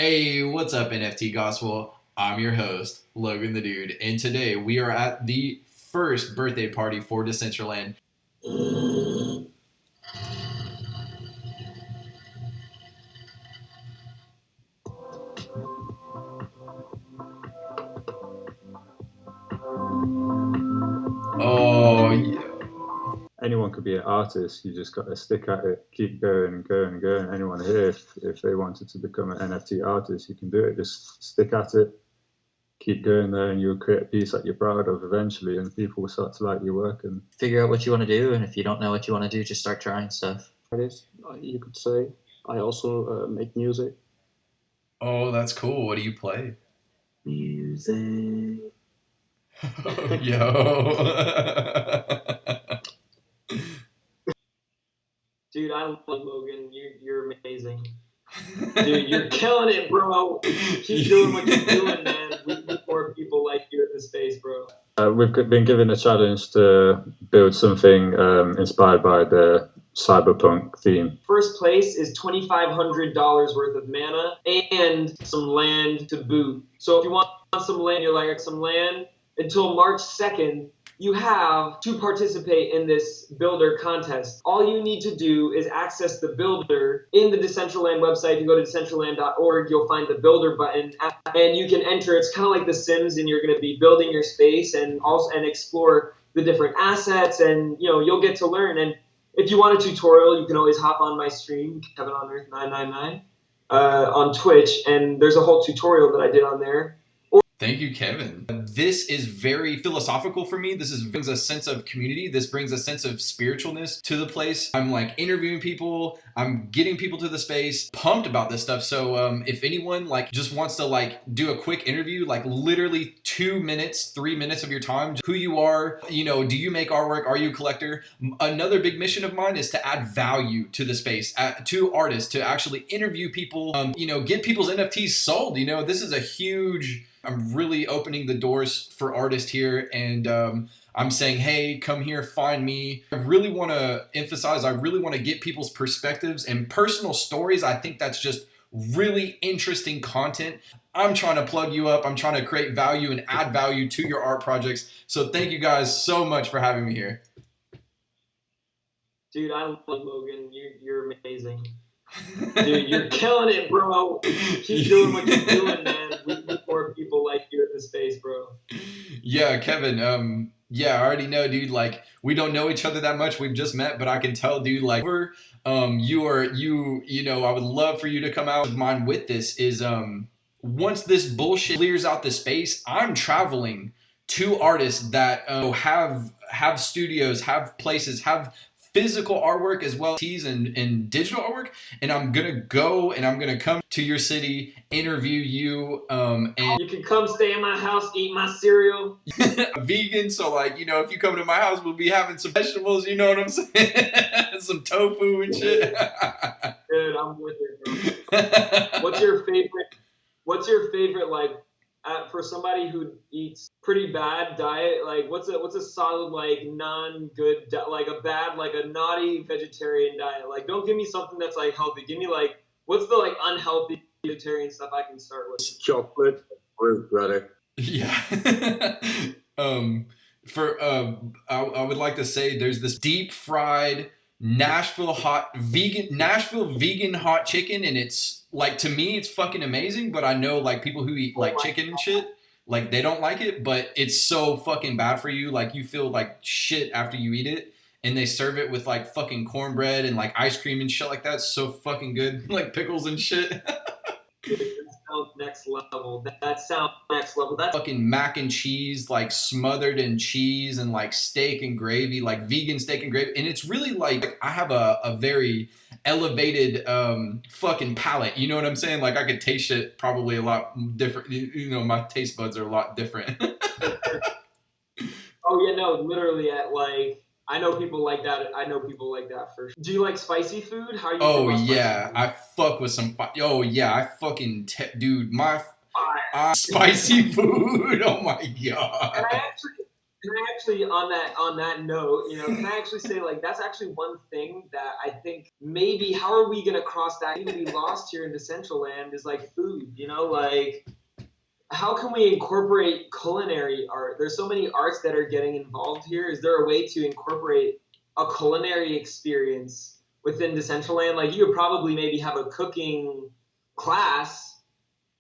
Hey, what's up, NFT Gospel? I'm your host, Logan the Dude, and today we are at the first birthday party for Decentraland. Oh, yeah. Anyone could be an artist. You just got to stick at it, keep going and going and going. Anyone here, if they wanted to become an NFT artist, you can do it. Just stick at it, keep going there, and you'll create a piece that you're proud of eventually, and people will start to like your work and figure out what you want to do. And if you don't know what you want to do, just start trying stuff. Artist, you could say. I also make music. Oh, that's cool. What do you play? Music. Yo. Dude, I love Logan. You're amazing. Dude, you're killing it, bro. Keep doing what you're doing, man. We need more people like you in the space, bro. we've been given a challenge to build something inspired by the cyberpunk theme. First place is $2,500 worth of mana and some land to boot. So if you want some land, you're like some land, until March 2nd, you have to participate in this builder contest. All you need to do is access the builder in the Decentraland website. If you go to decentraland.org, you'll find the builder button, and you can enter. It's kind of like The Sims, and you're going to be building your space and explore the different assets, and you'll get to learn. And if you want a tutorial, you can always hop on my stream, Kevin on Earth 999, on Twitch, and there's a whole tutorial that I did on there. Thank you, Kevin. This is very philosophical for me. This brings a sense of community. This brings a sense of spiritualness to the place. I'm like interviewing people. I'm getting people to the space. Pumped about this stuff. So if anyone just wants to do a quick interview, literally 2 minutes, 3 minutes of your time, who you are, do you make artwork? Are you a collector? Another big mission of mine is to add value to the space, to artists, to actually interview people, get people's NFTs sold. This is a huge... I'm really opening the doors for artists here, and I'm saying, hey, come here, find me. I really want to emphasize, I really want to get people's perspectives and personal stories. I think that's just really interesting content. I'm trying to plug you up. I'm trying to create value and add value to your art projects. So thank you guys so much for having me here. Dude, I love Logan. You're amazing. Dude, you're killing it, bro. Keep doing what you're doing, man. We need more people like you in the space, bro. Yeah, Kevin. I already know, dude. We don't know each other that much. We've just met, but I can tell, dude. I would love for you to come out with mine with this. Is once this bullshit clears out the space, I'm traveling to artists that have studios, have places, have physical artwork as well as and digital artwork, and I'm gonna go and I'm gonna come to your city, interview you, and you can come stay in my house, eat my cereal. Vegan, so if you come to my house, we'll be having some vegetables, you know what I'm saying? Some tofu and shit. Dude, I'm with it, bro. What's your favorite for somebody who eats pretty bad diet, what's a solid non-good a naughty vegetarian diet? Don't give me something that's healthy. Give me what's the unhealthy vegetarian stuff I can start with? Chocolate, fruit, brother. Yeah. I would like to say there's this deep fried Nashville vegan hot chicken, and it's to me it's fucking amazing, but I know people who eat chicken and shit, they don't like it, but it's so fucking bad for you. You feel like shit after you eat it, and they serve it with fucking cornbread and ice cream and shit like that. It's so fucking good. Pickles and shit. Next level. That sounds next level. That's fucking mac and cheese, smothered in cheese and steak and gravy, vegan steak and gravy. And it's really I have a very elevated fucking palate. You know what I'm saying? I could taste it probably a lot different. My taste buds are a lot different. Oh yeah, no, literally I know people like that. For sure. Do you like spicy food? How are you? I fuck with some. I fucking dude, my spicy food. Oh my god. Can I actually, on that note, can I actually say, like, that's actually one thing that I think maybe how are we gonna cross that? Maybe we lost here in Decentraland is like food, like how can we incorporate culinary art? There's so many arts that are getting involved here. Is there a way to incorporate a culinary experience within Decentraland? Like you would probably maybe have a cooking class.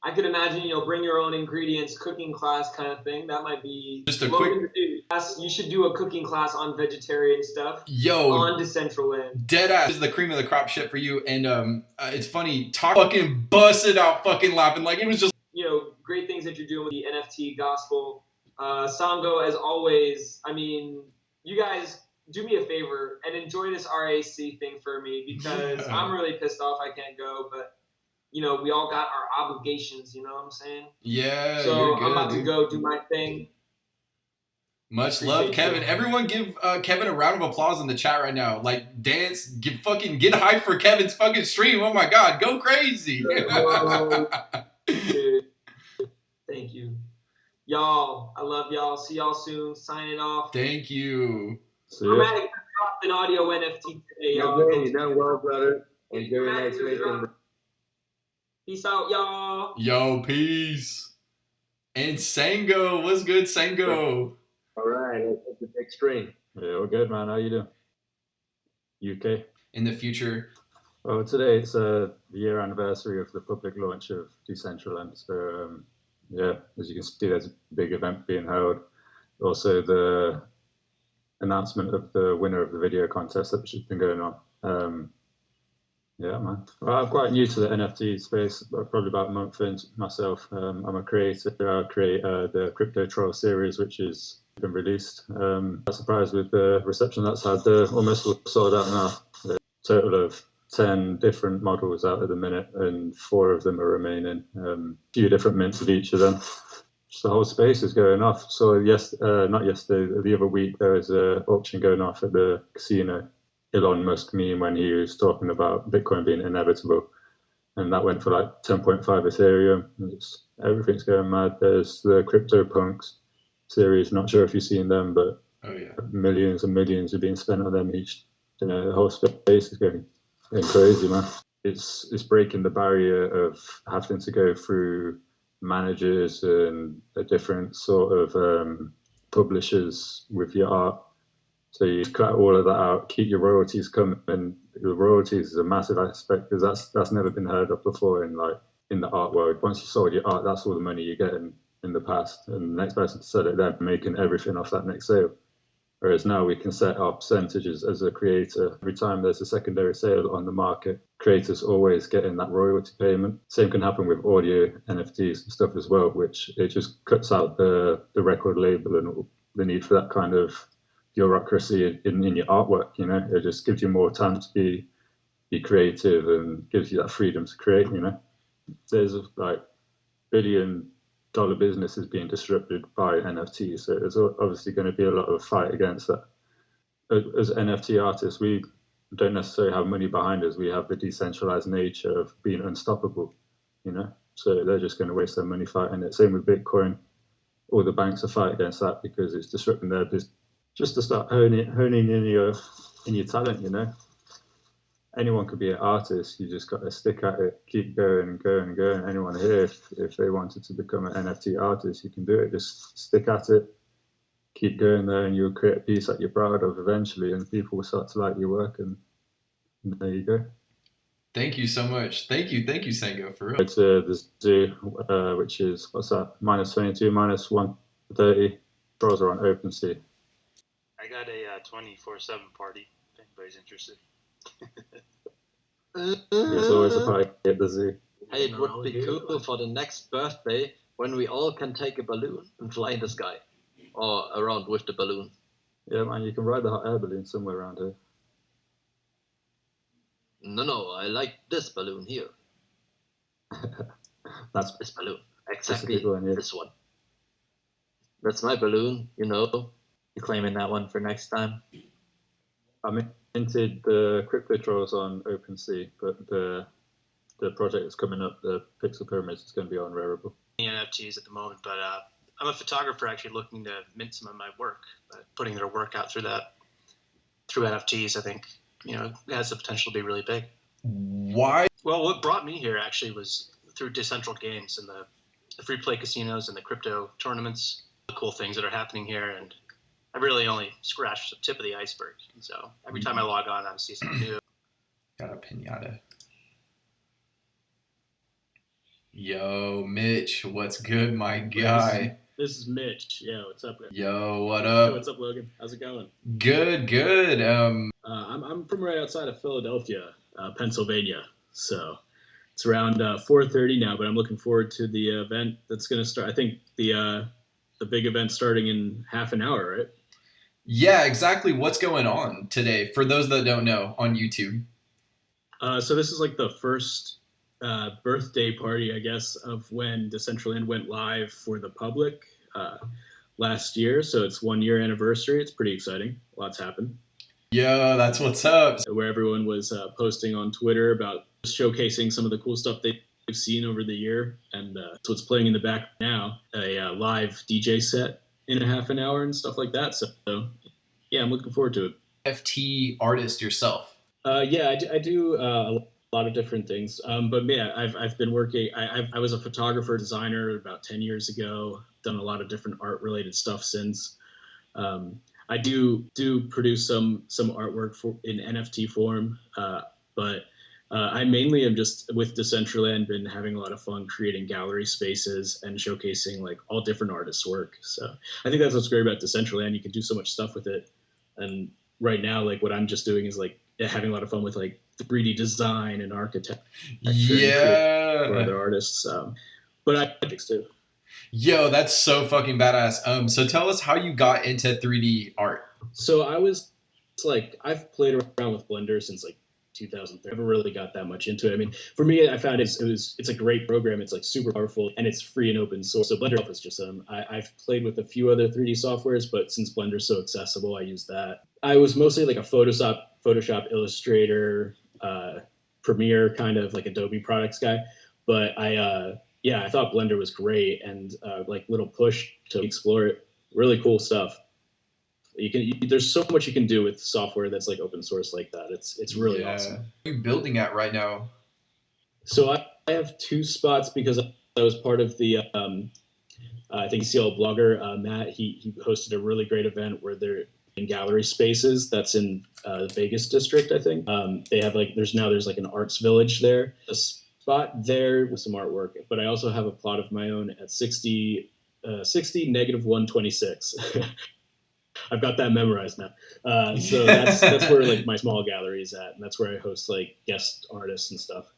I could imagine, bring your own ingredients, cooking class kind of thing. That might be Just a Logan, quick. you should do a cooking class on vegetarian stuff Yo, on Decentraland. dead ass is the cream of the crop shit for you. And it's funny, fucking busted out, fucking laughing like it was just. Great things that you're doing with the NFT gospel. Sango, as always, I mean, you guys do me a favor and enjoy this RAC thing for me because I'm really pissed off I can't go, but we all got our obligations, you know what I'm saying? Yeah. So You're good, I'm about dude. to go do my thing. Much love, Kevin. Everyone give Kevin a round of applause in the chat right now. Like, dance, get hyped for Kevin's fucking stream. Oh my God, go crazy. Dude, thank you. Y'all, I love y'all. See y'all soon. Signing off. Thank you. Dramatic dropped an audio NFT today, y'all. You done well, brother. Enjoy your next weekend. Peace out, y'all. Yo, peace. And Sango, what's good, Sango? All right, that's the big stream. Yeah, we're good, man. How you doing? UK. In the future. Well, today it's the year anniversary of the public launch of Decentraland. So, yeah, as you can see, there's a big event being held. Also, the announcement of the winner of the video contest that's been going on. Yeah, man. Well, I'm quite new to the NFT space, probably about a month in myself. I'm a creator. I create the Crypto Troll series, which has been released. I'm surprised with the reception that's had. They're almost sold out now. A total of 10 different models out at the minute, and 4 of them are remaining. A few different mints of each of them. Just the whole space is going off. So not yesterday, the other week, there was an auction going off at the casino. Elon Musk meme when he was talking about Bitcoin being inevitable, and that went for like 10.5 Ethereum. Everything's going mad. There's the CryptoPunks series. Not sure if you've seen them, but millions and millions are being spent on them each. The whole space is going crazy, man. It's breaking the barrier of having to go through managers and a different sort of publishers with your art. So you cut all of that out, keep your royalties coming, and the royalties is a massive aspect because that's never been heard of before in the art world. Once you sold your art, that's all the money you get in the past, and the next person to sell it, they're making everything off that next sale. Whereas now we can set our percentages as a creator. Every time there's a secondary sale on the market, creators always getting that royalty payment. Same can happen with audio, NFTs and stuff as well, which it just cuts out the record label and the need for that kind of bureaucracy in your artwork. It just gives you more time to be creative and gives you that freedom to create. There's like billion-dollar businesses being disrupted by NFTs, so there's obviously going to be a lot of fight against that. As NFT artists, we don't necessarily have money behind us. We have the decentralized nature of being unstoppable. So they're just going to waste their money fighting it. Same with Bitcoin. All the banks are fighting against that because it's disrupting their business. Just to start honing in your talent, anyone could be an artist. You just got to stick at it, keep going and going and going. Anyone here, if they wanted to become an NFT artist, you can do it. Just stick at it, keep going there, and you'll create a piece that you're proud of eventually, and people will start to like your work, and there you go. Thank you so much. Thank you, Sango, for real. It's the zoo, which is, what's that, -22, -130. Trolls are on OpenSea. I got a 24/7 party if anybody's interested. There's always a party at the zoo. Hey, it would be cool for the next birthday when we all can take a balloon and fly in the sky. Or around with the balloon. Yeah, man, you can ride the hot air balloon somewhere around here. No, I like this balloon here. That's this balloon. Exactly one, yeah. This one. That's my balloon, You claiming that one for next time? I minted the crypto trolls on OpenSea, but the project that's coming up, the Pixel Pyramids, is going to be on Rarible. NFTs at the moment, but I'm a photographer actually looking to mint some of my work, but putting their work out through NFTs, I think, it has the potential to be really big. Why? Well, what brought me here actually was through Decentral Games and the free play casinos and the crypto tournaments, the cool things that are happening here. And I really only scratched the tip of the iceberg. And so every time I log on, I see something new. Got a pinata. Yo, Mitch, what's good, my guy? This is Mitch. Yo, what's up, guys? Yo, what Yo, up? what's up, Logan? How's it going? Good. I'm from right outside of Philadelphia, Pennsylvania. So it's around 4:30 now, but I'm looking forward to the event that's going to start. I think the big event starting in half an hour, right? Yeah, exactly. What's going on today? For those that don't know, on YouTube. So this is like the first birthday party, I guess, of when Decentraland went live for the public last year. So it's 1 year anniversary. It's pretty exciting. Lots happened. Yo, that's what's up. Where everyone was posting on Twitter about showcasing some of the cool stuff they've seen over the year. And so what's playing in the back now, a live DJ set in a half an hour and stuff like that. So yeah, I'm looking forward to it. NFT artist yourself. Yeah, I do a lot of different things. But yeah, I've been working. I was a photographer, designer about 10 years ago. Done a lot of different art related stuff since. I do produce some artwork in NFT form, but I mainly am just with Decentraland been having a lot of fun creating gallery spaces and showcasing like all different artists' work. So I think that's what's great about Decentraland. You can do so much stuff with it. And right now, like what I'm just doing is like having a lot of fun with like 3D design and architecture. Yeah. For other artists, but I think too. Yo, that's so fucking badass. So tell us how you got into 3D art. So I've played around with Blender since like 2003. I never really got that much into it. I mean, for me, I found it's a great program. It's like super powerful and it's free and open source. So Blender is just I've played with a few other 3D softwares, but since Blender's so accessible, I use that. I was mostly like a Photoshop, Illustrator, Premiere kind of like Adobe products guy, but I thought Blender was great and like little push to explore it. Really cool stuff. There's so much you can do with software that's like open source like that. It's really awesome. What are you building at right now? So I have two spots because I was part of the I think CL blogger Matt. He hosted a really great event where they're in gallery spaces. That's in the Vegas district, I think. They have like there's like an arts village there. A spot there with some artwork, but I also have a plot of my own at 60 -126. I've got that memorized now. So that's where like my small gallery is at, and that's where I host like guest artists and stuff.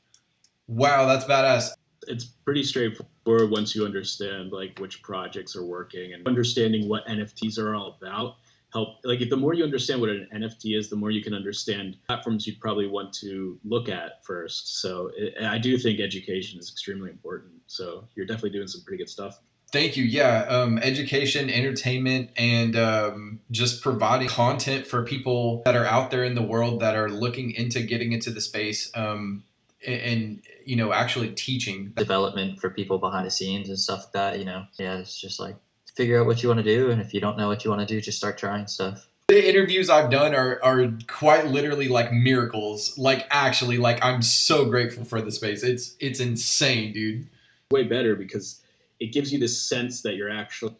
Wow, that's badass. It's pretty straightforward once you understand like which projects are working and understanding what NFTs are all about. The more you understand what an NFT is, the more you can understand platforms you'd probably want to look at first. So I do think education is extremely important. So you're definitely doing some pretty good stuff. Thank you. Yeah. Education, entertainment, and just providing content for people that are out there in the world that are looking into getting into the space and actually teaching. Development for people behind the scenes and stuff like that, Yeah, it's just like figure out what you want to do. And if you don't know what you want to do, just start trying stuff. The interviews I've done are quite literally like miracles. Like actually, like I'm so grateful for the space. It's insane, dude. Way better because it gives you this sense that you're actually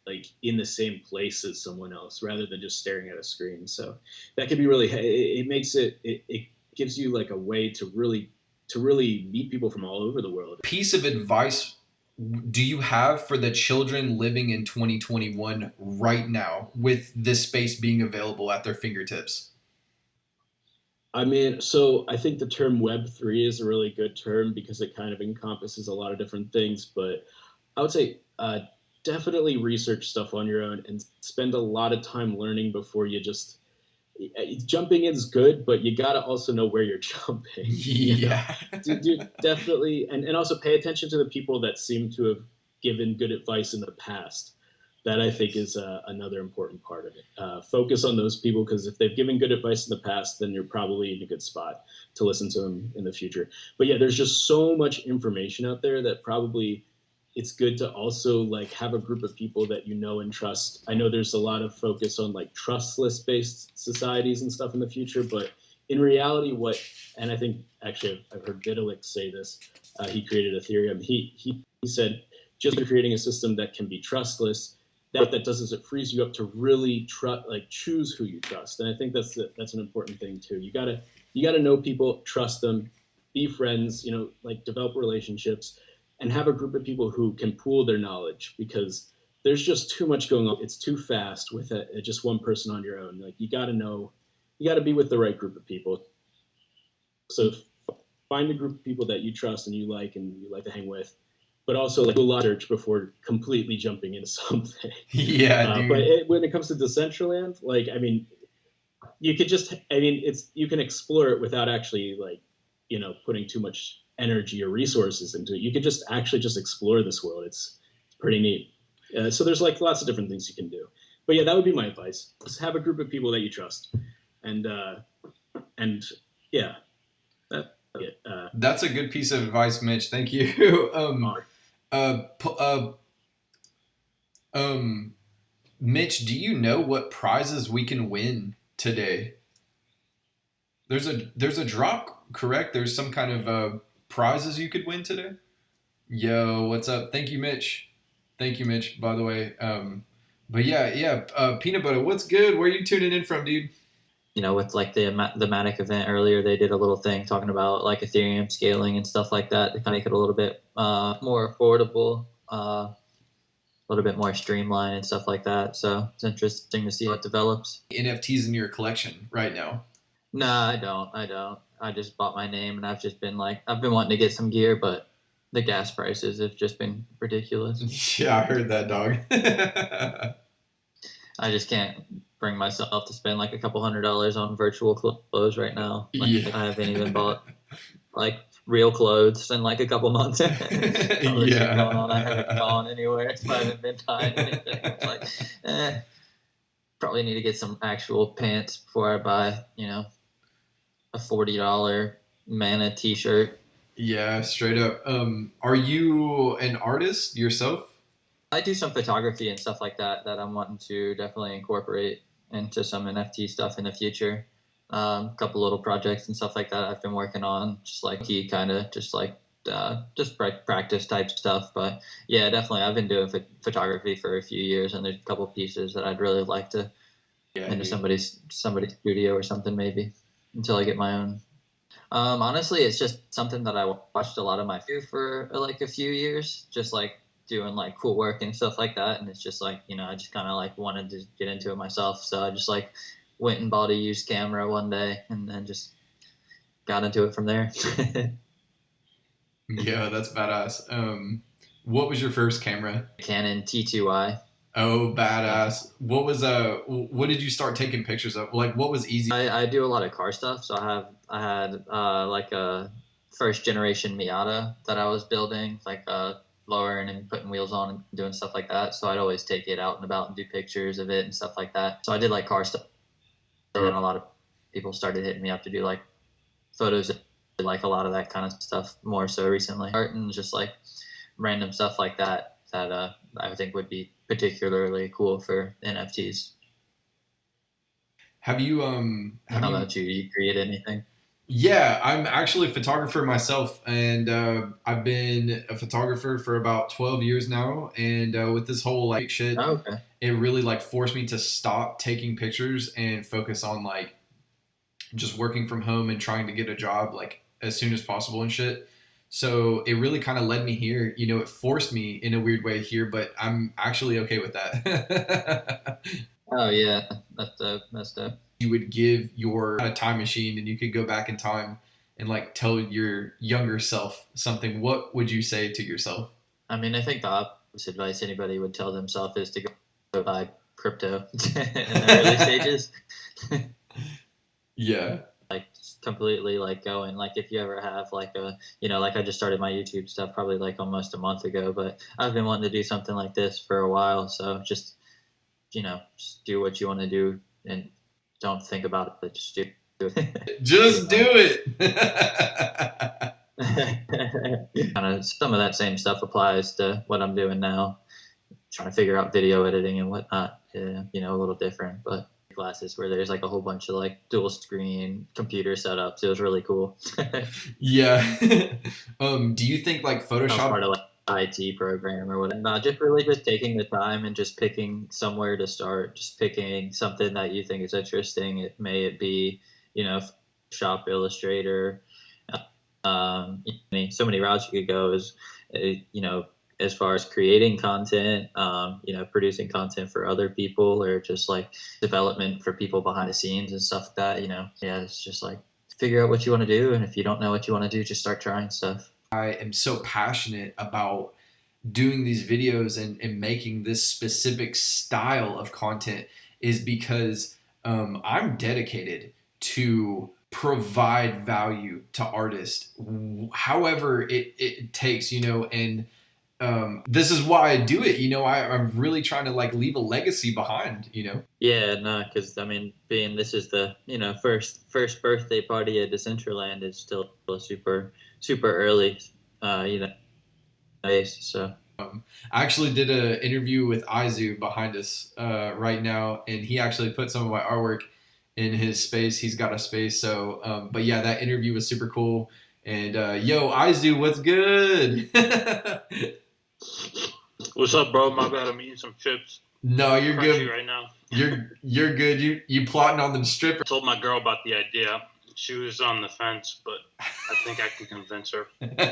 like in the same place as someone else rather than just staring at a screen. So that can be really, it makes it gives you like a way to really meet people from all over the world. Piece of advice do you have for the children living in 2021 right now with this space being available at their fingertips? I mean, so I think the term Web3 is a really good term because it kind of encompasses a lot of different things. But I would say definitely research stuff on your own and spend a lot of time learning before you just jumping is good, but you got to also know where you're jumping. Yeah. Definitely. And also pay attention to the people that seem to have given good advice in the past. That I think is another important part of it. Focus on those people because if they've given good advice in the past, then you're probably in a good spot to listen to them in the future. But yeah, there's just so much information out there that probably it's good to also like have a group of people that you know and trust. I know there's a lot of focus on like trustless based societies and stuff in the future, but in reality, and I think actually I've heard Vitalik say this. He created Ethereum. He said, just creating a system that can be trustless, that does is it frees you up to really choose who you trust. And I think that's an important thing too. You gotta know people, trust them, be friends, like develop relationships, and have a group of people who can pool their knowledge, because there's just too much going on. It's too fast with just one person on your own. Like you got to be with the right group of people. So find a group of people that you trust and you like to hang with, but also like do a lot of research before completely jumping into something. Yeah, dude. But when it comes to Decentraland, like, I mean, you can explore it without actually putting too much energy or resources into it. You can just explore this world. It's pretty neat. So there's like lots of different things you can do. But yeah, that would be my advice. Just have a group of people that you trust, and yeah, that's a good piece of advice, Mitch. Thank you. Mitch, do you know what prizes we can win today? There's a drop, correct? There's some kind of prizes you could win today. Yo, what's up? Thank you, Mitch. By the way, but yeah. Peanut Butter, what's good? Where are you tuning in from, dude? With like the Matic event earlier, they did a little thing talking about like Ethereum scaling and stuff like that to kind of make it a little bit more affordable, a little bit more streamlined and stuff like that. So it's interesting to see what develops. NFTs in your collection right now? Nah, I don't. I just bought my name, and I've been wanting to get some gear, but the gas prices have just been ridiculous. Yeah, I heard that, dog. I just can't bring myself to spend like a couple $100 on virtual clothes right now. Yeah. I haven't even bought like real clothes in like a couple months. Yeah. Going on. I haven't gone anywhere, so I haven't been tying anything. It's like, probably need to get some actual pants before I buy, a $40 Mana t-shirt. Yeah, straight up. Are you an artist yourself? I do some photography and stuff like that I'm wanting to definitely incorporate into some NFT stuff in the future. A couple little projects and stuff like that I've been working on, just like just practice type stuff. But yeah, definitely I've been doing photography for a few years, and there's a couple pieces that I'd really like to into somebody's studio or something, maybe, until I get my own. Honestly, it's just something that I watched a lot of my for like a few years, just like doing like cool work and stuff like that. And it's just like, I just kind of like wanted to get into it myself. So I just like went and bought a used camera one day and then just got into it from there. Yeah, that's badass. What was your first camera? Canon T2i. Oh, badass. What did you start taking pictures of? Like, what was easy? I do a lot of car stuff. So I had like a first generation Miata that I was building, like lowering and putting wheels on and doing stuff like that. So I'd always take it out and about and do pictures of it and stuff like that. So I did like car stuff. And then a lot of people started hitting me up to do like photos, like a lot of that kind of stuff more so recently. Art and just like random stuff like that I think would be particularly cool for NFTs. How about you? Do you create anything? Yeah, I'm actually a photographer myself, and I've been a photographer for about 12 years now. And with this whole like shit, it really like forced me to stop taking pictures and focus on like just working from home and trying to get a job like as soon as possible and shit. So it really kind of led me here. It forced me in a weird way here, but I'm actually okay with that. Oh yeah, that's dope. You would give your time machine and you could go back in time and like tell your younger self something, what would you say to yourself? I mean, I think the opposite advice anybody would tell themselves is to go buy crypto in the early stages. Yeah. Like completely like going, like if you ever have like like I just started my YouTube stuff probably like almost a month ago, but I've been wanting to do something like this for a while. So just do what you want to do and don't think about it, but just do it. Just do it. kind of some of that same stuff applies to what I'm doing now, trying to figure out video editing and whatnot. You know, a little different, but classes where there's like a whole bunch of like dual screen computer setups. It was really cool. Yeah. Do you think like Photoshop part of like IT program or whatever? Not just really just taking the time and just picking somewhere to start, just picking something that you think is interesting. It be, you know, Shop, Illustrator, so many routes you could go is, you know, as far as creating content, you know, producing content for other people, or just like development for people behind the scenes and stuff like that, you know. Yeah, it's just like figure out what you want to do, and if you don't know what you want to do, just start trying stuff. I am so passionate about doing these videos and making this specific style of content is because I'm dedicated to provide value to artists however it takes, you know, and this is why I do it, you know. I'm really trying to like leave a legacy behind, you know. Yeah, no, because I mean, being this is the, you know, first birthday party at Decentraland is still super early, you know, days. So I actually did an interview with Izu behind us right now, and he actually put some of my artwork in his space. He's got a space, so but yeah, that interview was super cool. And yo, Izu, what's good? What's up, bro? My bad, I'm eating some chips. No, you're good right now. You're good. You plotting on them strippers? I told my girl about the idea. She was on the fence, but I think I can convince her.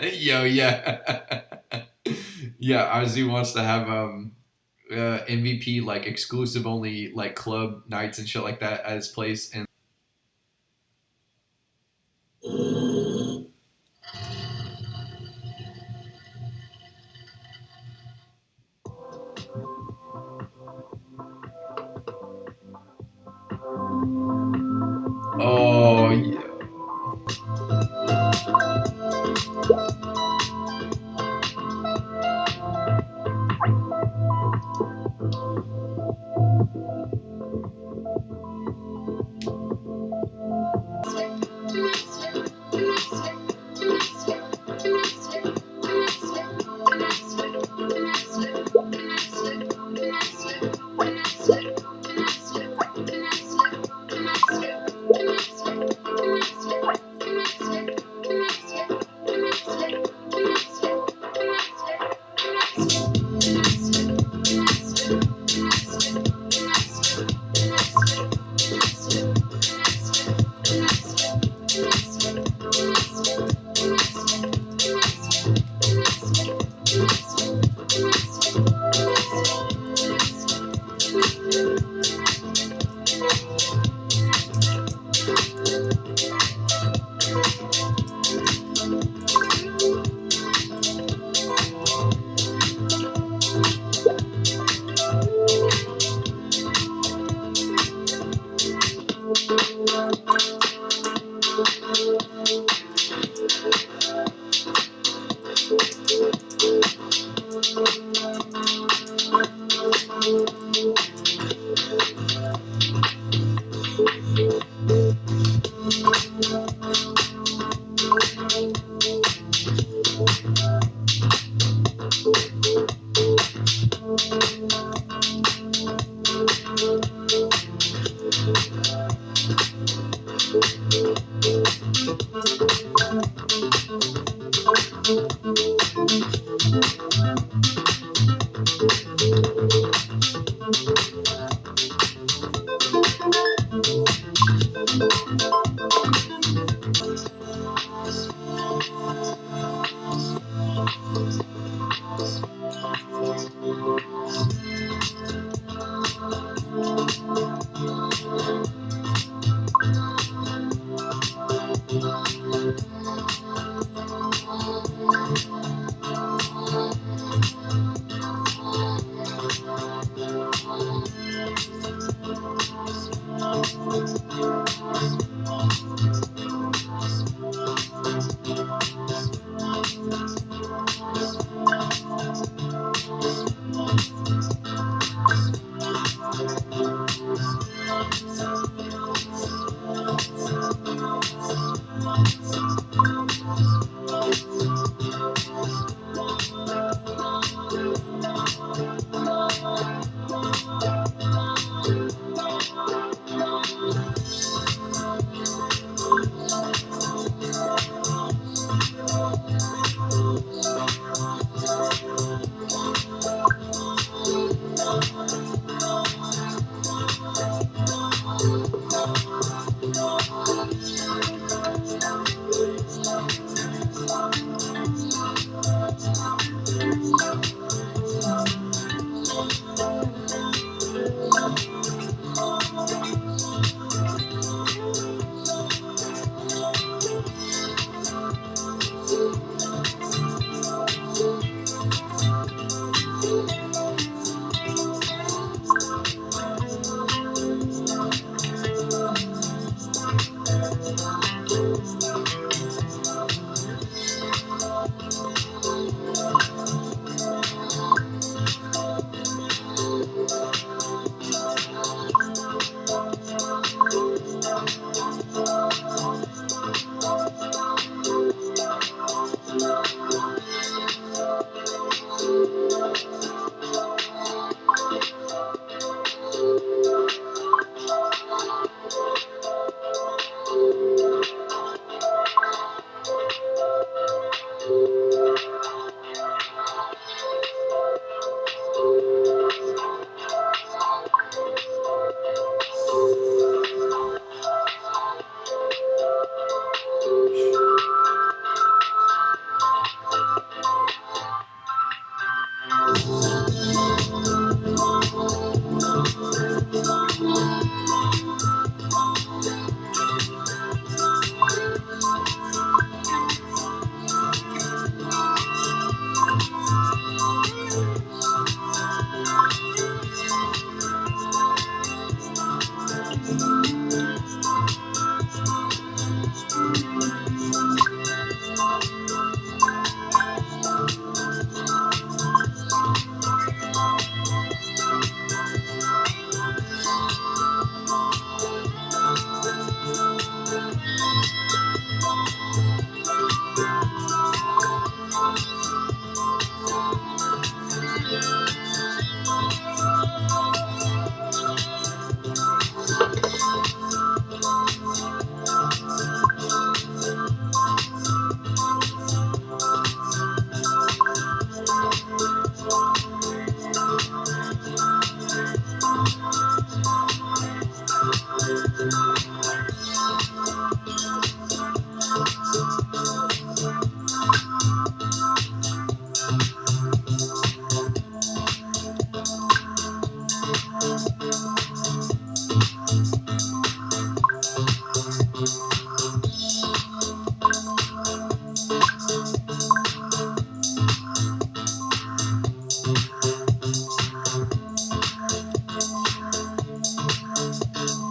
Yo, yeah. Yeah, Izu wants to have MVP like exclusive only like club nights and shit like that at his place. And oh yeah.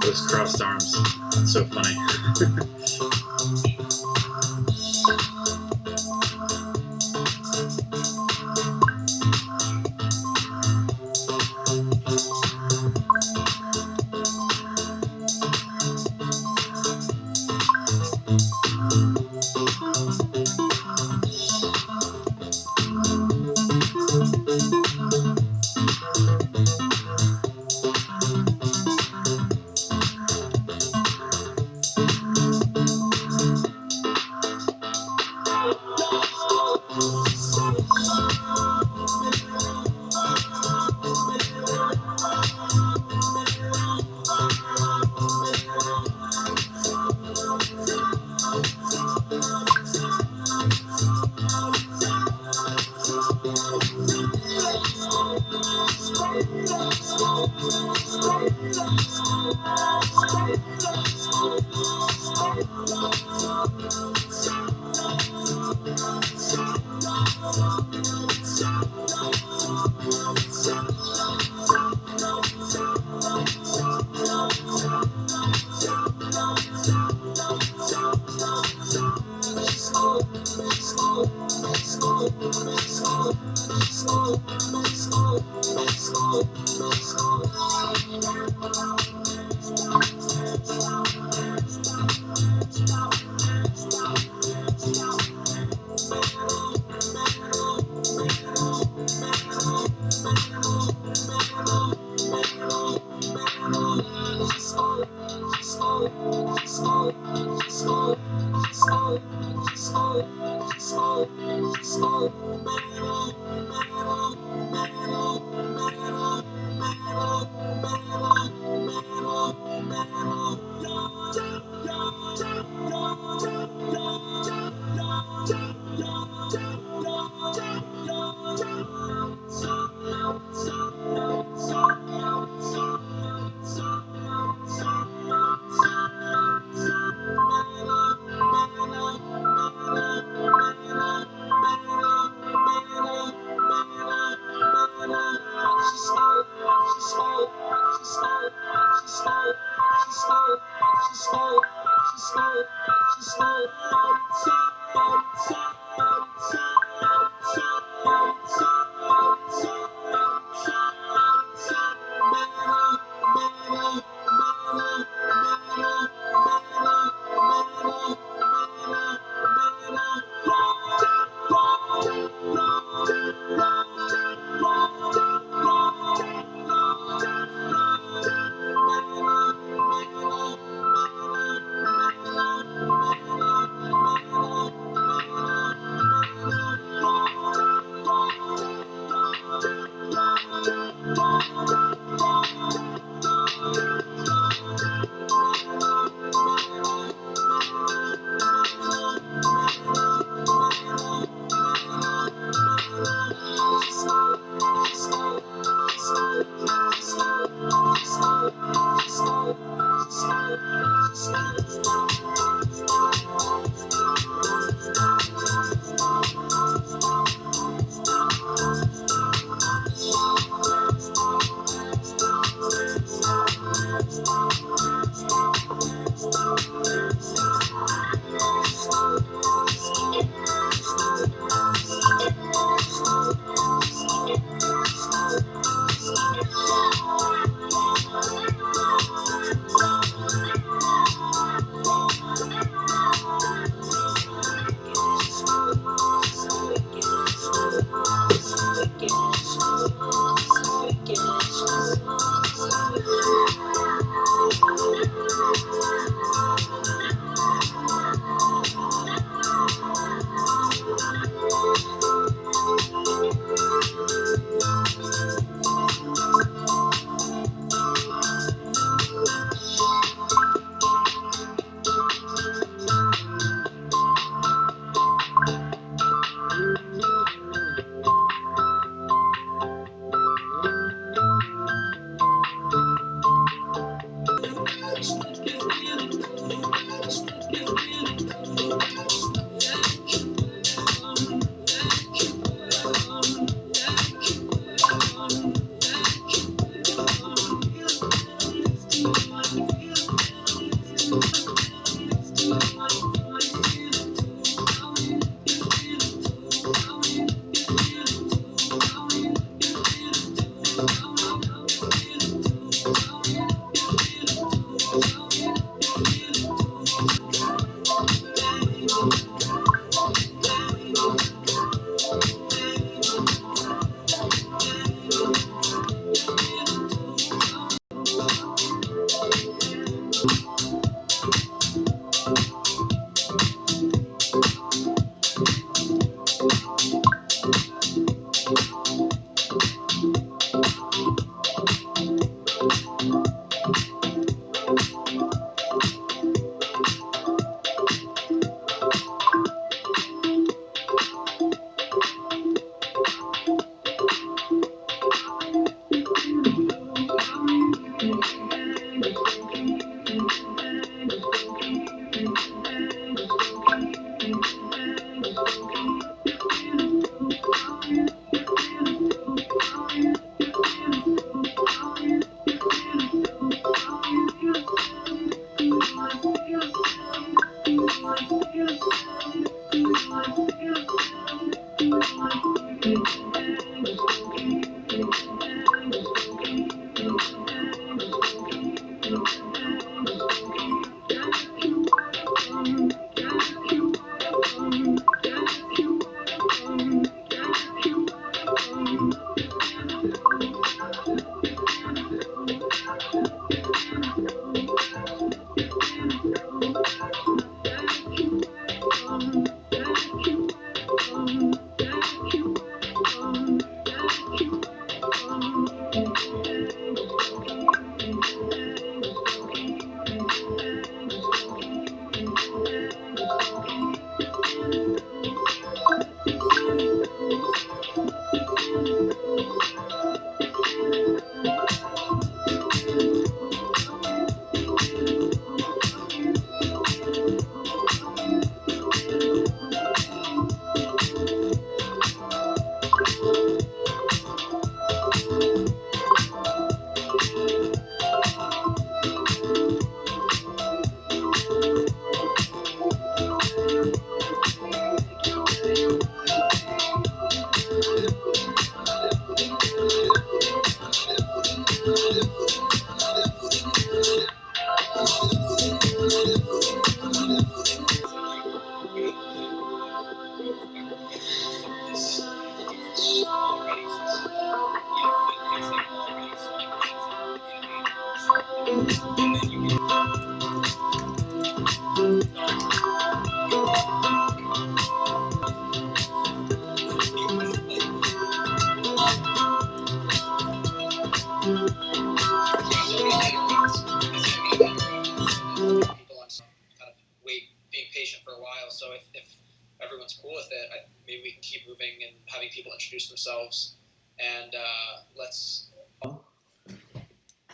Those crossed arms. That's so funny.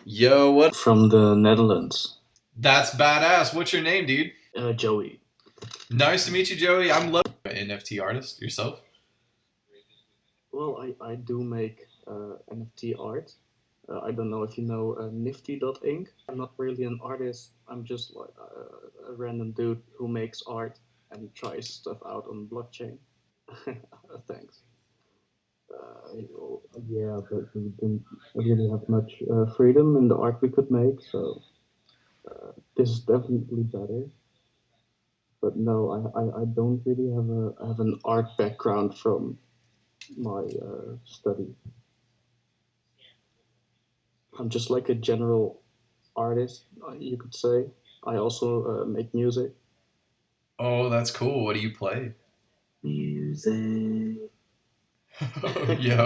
Yo, what? From the Netherlands. That's badass. What's your name, dude? Joey. Nice to meet you, Joey. I'm Logan, NFT artist. Yourself? Well, I do make NFT art. I don't know if you know nifty.inc. I'm not really an artist. I'm just like a random dude who makes art and tries stuff out on blockchain. Thanks. Yeah, but we didn't really have much freedom in the art we could make, so this is definitely better. But no, I don't really have an art background from my study. I'm just like a general artist, you could say. I also make music. Oh, that's cool. What do you play? Music. Yo.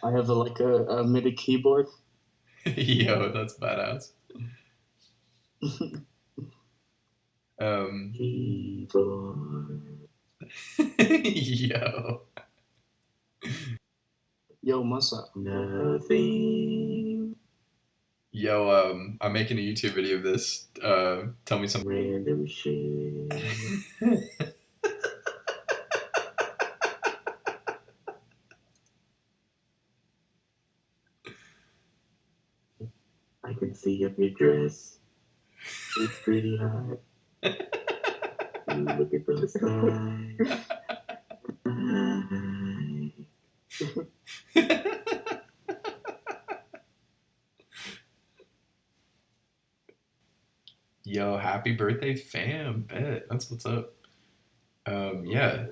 I have a MIDI keyboard. Yo, that's badass. Yo. Yo, Masa. Nothing. Yo, I'm making a YouTube video of this. Tell me something. Random shit. I can see up your dress. It's pretty hot. Look at the sky. Yo, happy birthday, fam. Bet. That's what's up. Yeah.